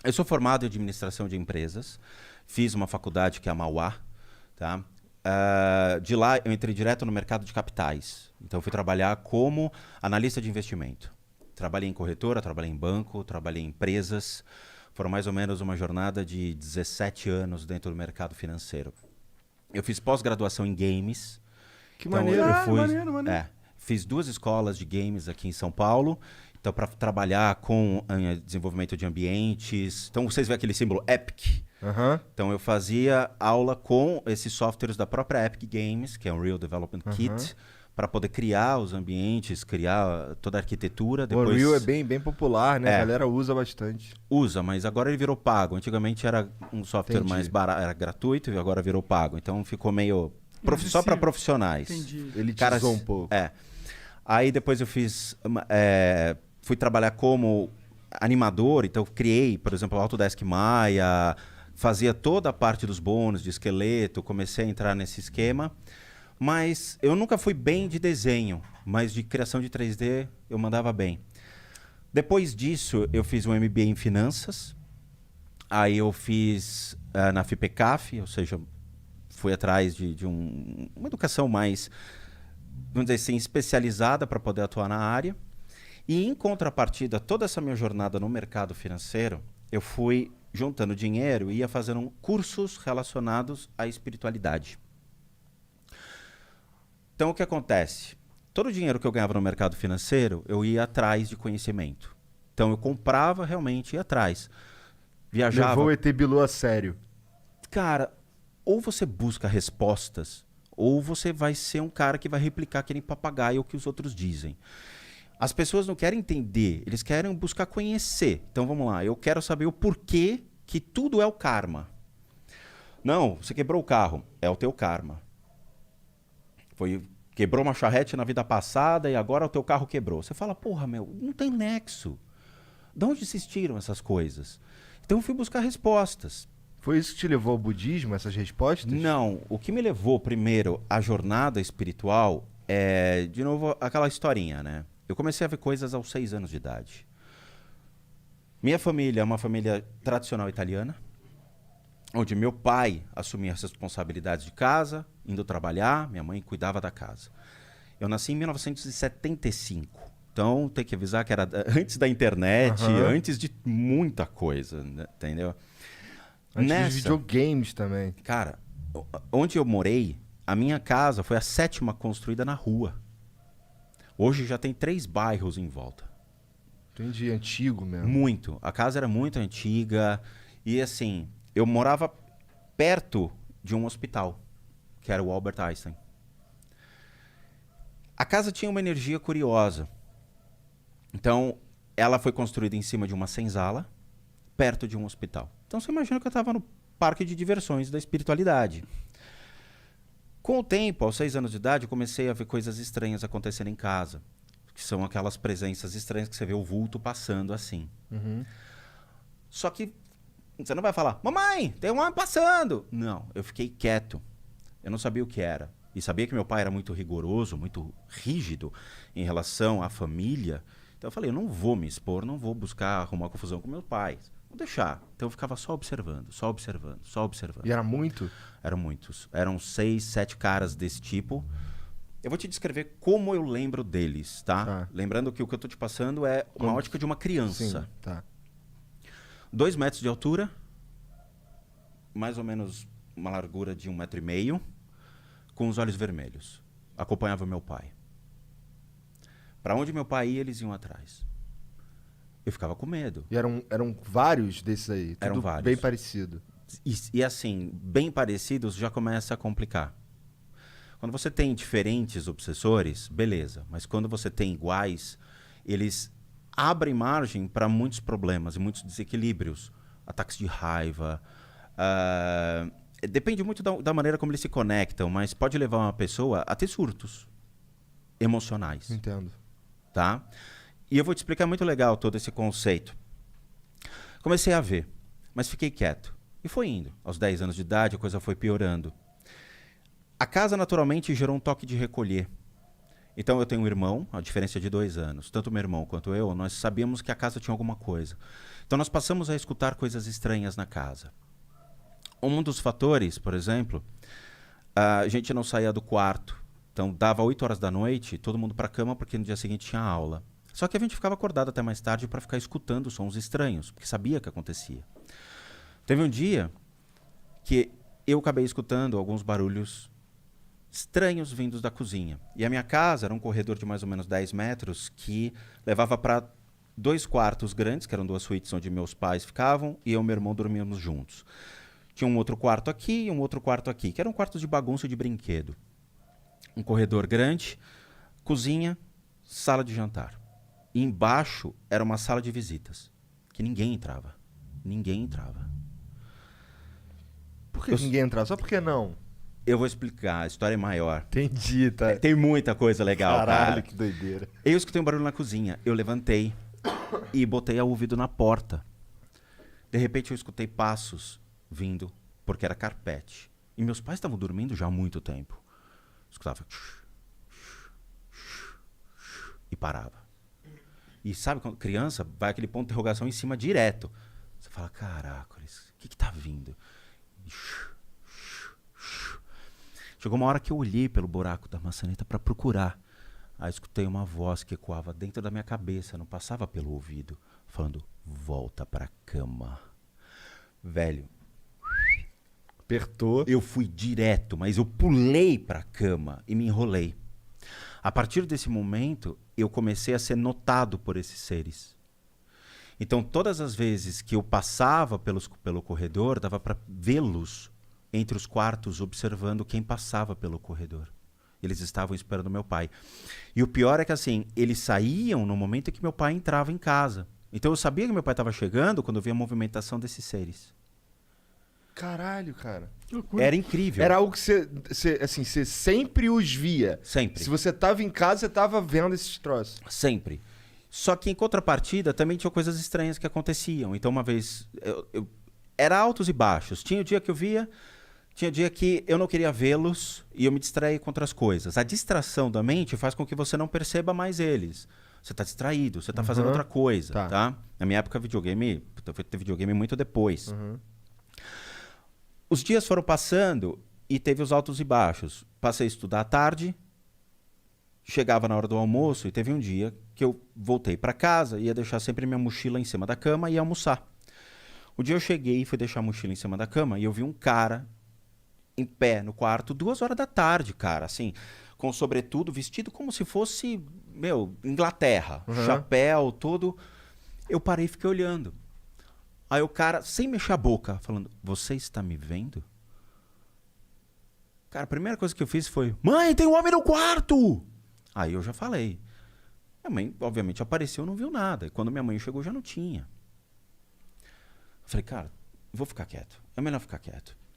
Eu sou formado em administração de empresas, fiz uma faculdade que é a Mauá, tá? De lá eu entrei direto no mercado de capitais. Então eu fui trabalhar como analista de investimento. Trabalhei em corretora, trabalhei em banco, trabalhei em empresas. Foram mais ou menos uma jornada de 17 anos dentro do mercado financeiro. Eu fiz pós-graduação em games. Que Então maneiro. eu fui, Maneiro. fiz 2 escolas de games aqui em São Paulo. Então para trabalhar com desenvolvimento de ambientes. Então vocês veem aquele símbolo Epic. Aham. Então eu fazia aula com esses softwares da própria Epic Games, que é um Real Development Kit, para poder criar os ambientes, criar toda a arquitetura. O Depois Unreal é bem popular, né? É. A galera usa bastante. usa, mas agora ele virou pago. Antigamente era um software Entendi. mais barato, era gratuito e agora virou pago. Então ficou meio só para profissionais. Entendi. Ele Caras- tizou um pouco. Aí depois eu fui trabalhar como animador, então eu criei, por exemplo, o Autodesk Maya, fazia toda a parte dos bônus, de esqueleto, comecei a entrar nesse esquema. Mas eu nunca fui bem de desenho, mas de criação de 3D eu mandava bem. Depois disso, eu fiz um MBA em finanças. Aí eu fiz na FIPECAF, ou seja, fui atrás de uma educação mais, vamos dizer assim, especializada para poder atuar na área. E em contrapartida, toda essa minha jornada no mercado financeiro, eu fui juntando dinheiro e ia fazendo cursos relacionados à espiritualidade. Então o que acontece? Todo o dinheiro que eu ganhava no mercado financeiro, eu ia atrás de conhecimento. Então eu comprava realmente, ia atrás. Viajava. Levou o ET Bilu a sério. Cara, ou você busca respostas, ou você vai ser um cara que vai replicar que nem papagaio o que os outros dizem. As pessoas não querem entender, eles querem buscar conhecer. Então vamos lá, eu quero saber o porquê que tudo é o karma. Não, você quebrou o carro, é o teu karma. Quebrou uma charrete na vida passada e agora o teu carro quebrou. Você fala, porra, meu, não tem nexo. De onde vocês tiram essas coisas? Então eu fui buscar respostas. Foi isso que te levou ao budismo, essas respostas? Não, o que me levou primeiro à jornada espiritual é, de novo, aquela historinha, né? Eu comecei a ver coisas aos 6 anos de idade. Minha família é uma família tradicional italiana, onde meu pai assumia as responsabilidades de casa, indo trabalhar, minha mãe cuidava da casa. Eu nasci em 1975, então tem que avisar que era antes da internet, antes de muita coisa, né? Entendeu? Antes dos videogames também. Cara, onde eu morei, a minha casa foi a 7ª construída na rua. Hoje já tem 3 bairros em volta. Entendi, antigo mesmo. Muito. A casa era muito antiga e assim, eu morava perto de um hospital, que era o Albert Einstein. A casa tinha uma energia curiosa. Então, ela foi construída em cima de uma senzala, perto de um hospital. Então, você imagina que eu estava no parque de diversões da espiritualidade. Com o tempo, aos 6 anos de idade, eu comecei a ver coisas estranhas acontecendo em casa. Que são aquelas presenças estranhas que você vê o vulto passando assim. Só que você não vai falar, mamãe, tem um homem passando. Não, eu fiquei quieto. Eu não sabia o que era. E sabia que meu pai era muito rigoroso, muito rígido em relação à família. Então eu falei, eu não vou me expor, não vou buscar arrumar confusão com meus pais. Vou deixar. Então eu ficava só observando, só observando, só observando. E era muito? Eram muitos. Eram 6, 7 caras desse tipo. Eu vou te descrever como eu lembro deles, tá? Lembrando que o que eu tô te passando é uma ótica de uma criança. Sim, tá. 2 metros de altura, mais ou menos uma largura de 1,5 metro, com os olhos vermelhos. Acompanhava meu pai. Para onde meu pai ia, eles iam atrás. Eu ficava com medo. E eram vários desses aí? Eram Tudo vários. bem parecido. E assim, bem parecidos já começa a complicar. Quando você tem diferentes obsessores, beleza. Mas quando você tem iguais, eles abrem margem para muitos problemas e muitos desequilíbrios. Ataques de raiva. Depende muito da maneira como eles se conectam, mas pode levar uma pessoa a ter surtos emocionais. Entendo. Tá? E eu vou te explicar muito legal todo esse conceito. Comecei a ver, mas fiquei quieto. E foi indo. Aos 10 anos de idade, a coisa foi piorando. A casa, naturalmente, gerou um toque de recolher. Então eu tenho um irmão, a diferença é de 2 anos. Tanto meu irmão quanto eu, nós sabíamos que a casa tinha alguma coisa. Então nós passamos a escutar coisas estranhas na casa. Um dos fatores, por exemplo, a gente não saía do quarto. Então dava 8 horas da noite, todo mundo para a cama porque no dia seguinte tinha aula. Só que a gente ficava acordado até mais tarde para ficar escutando sons estranhos, porque sabia que acontecia. Teve um dia que eu acabei escutando alguns barulhos estranhos vindos da cozinha. E a minha casa era um corredor de mais ou menos 10 metros que levava para 2 quartos grandes, que eram 2 suítes onde meus pais ficavam, e eu e meu irmão dormíamos juntos. Tinha um outro quarto aqui e um outro quarto aqui, que eram quartos de bagunça e de brinquedo. Um corredor grande, cozinha, sala de jantar. E embaixo era uma sala de visitas, que ninguém entrava. Ninguém entrava. Por que ninguém entrar? Só por que não? Eu vou explicar, a história é maior. Entendi, tá? Tem muita coisa legal, Caralho, cara. que doideira. Eu escutei um barulho na cozinha, eu levantei e botei o ouvido na porta. De repente eu escutei passos vindo, porque era carpete. E meus pais estavam dormindo já há muito tempo. Eu escutava... E parava. E sabe, quando criança, vai aquele ponto de interrogação em cima direto. Você fala, caracoles, o que tá vindo? Chegou uma hora que eu olhei pelo buraco da maçaneta para procurar. Aí escutei uma voz que ecoava dentro da minha cabeça, não passava pelo ouvido, falando, volta pra cama. Velho, Apertou. eu fui direto, mas eu pulei pra cama e me enrolei. A partir desse momento, eu comecei a ser notado por esses seres. Então, todas as vezes que eu passava pelo corredor, dava para vê-los entre os quartos, observando quem passava pelo corredor. Eles estavam esperando meu pai. E o pior é que, assim, eles saíam no momento em que meu pai entrava em casa. Então, eu sabia que meu pai estava chegando quando eu via a movimentação desses seres. Caralho, cara. Era incrível. Era algo que você sempre os via. Sempre. Se você tava em casa, você tava vendo esses troços. Sempre. Só que, em contrapartida, também tinha coisas estranhas que aconteciam. Então, uma vez... Era altos e baixos. Tinha o dia que eu via... Tinha dia que eu não queria vê-los e eu me distraía com outras coisas. A distração da mente faz com que você não perceba mais eles. Você está distraído, você está fazendo outra coisa, tá? Na minha época, videogame... Eu fui ter videogame muito depois. Os dias foram passando e teve os altos e baixos. Passei a estudar à tarde, chegava na hora do almoço e teve um dia que eu voltei para casa, ia deixar sempre minha mochila em cima da cama e ia almoçar. O dia eu cheguei e fui deixar a mochila em cima da cama e eu vi um cara em pé no quarto, 2 horas da tarde, cara, assim, com sobretudo, vestido como se fosse, Inglaterra, chapéu, todo. Eu parei e fiquei olhando. Aí o cara, sem mexer a boca, falando, você está me vendo? Cara, a primeira coisa que eu fiz foi, mãe, tem um homem no quarto! Aí eu já falei. Minha mãe, obviamente, apareceu e não viu nada. E quando minha mãe chegou, já não tinha. Eu falei, cara, vou ficar quieto. É melhor ficar quieto.